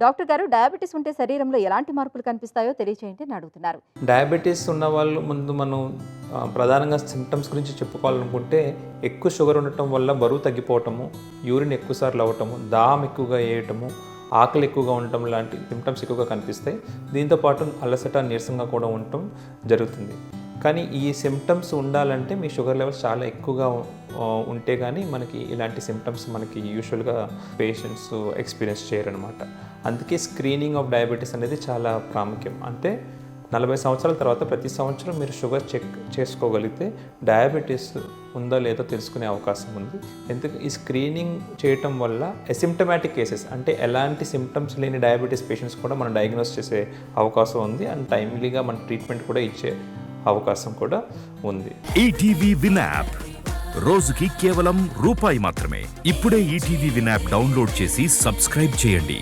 Doctor గారు, diabetes ఉంటే శరీరంలో ఎలాంటి మార్పులు కనిపిస్తాయో తెలియచేయండి అని అడుగుతున్నారు. డయాబెటీస్ ఉన్న వాళ్ళు ముందు మనం ప్రధానంగా సిమ్టమ్స్ గురించి చెప్పుకోవాలనుకుంటే ఎక్కువ షుగర్ ఉండటం వల్ల బరువు తగ్గిపోవటము, యూరిన్ ఎక్కువసార్లు అవ్వటము, దాహం ఎక్కువగా వేయటము, ఆకలి ఎక్కువగా ఉండటం లాంటి సిమ్టమ్స్ ఎక్కువగా కనిపిస్తాయి. దీంతోపాటు అలసట, నీరసంగా కూడా ఉండటం జరుగుతుంది. కానీ ఈ సిమ్టమ్స్ ఉండాలంటే మీ షుగర్ లెవెల్స్ చాలా ఎక్కువగా ఉంటే కానీ మనకి ఇలాంటి సిమ్టమ్స్ మనకి యూజువల్గా పేషెంట్స్ ఎక్స్పీరియన్స్ చేయరనమాట. అందుకే స్క్రీనింగ్ ఆఫ్ డయాబెటీస్ అనేది చాలా ప్రాముఖ్యం. అంటే 40 సంవత్సరాల తర్వాత ప్రతి సంవత్సరం మీరు షుగర్ చెక్ చేసుకోగలిగితే డయాబెటీస్ ఉందో లేదో తెలుసుకునే అవకాశం ఉంది. ఎందుకు ఈ స్క్రీనింగ్ చేయటం వల్ల అసిమ్టమాటిక్ కేసెస్ అంటే ఎలాంటి సిమ్టమ్స్ లేని డయాబెటీస్ పేషెంట్స్ కూడా మనం డయాగ్నోస్ చేసే అవకాశం ఉంది. అండ్ టైమ్లీగా మన ట్రీట్మెంట్ కూడా ఇచ్చే అవకాశం కూడా ఉంది. ఈటీవీ విన్ యాప్ రోజుకి కేవలం రూపాయి మాత్రమే. ఇప్పుడే ఈటీవీ విన్ యాప్ డౌన్లోడ్ చేసి సబ్స్క్రైబ్ చేయండి.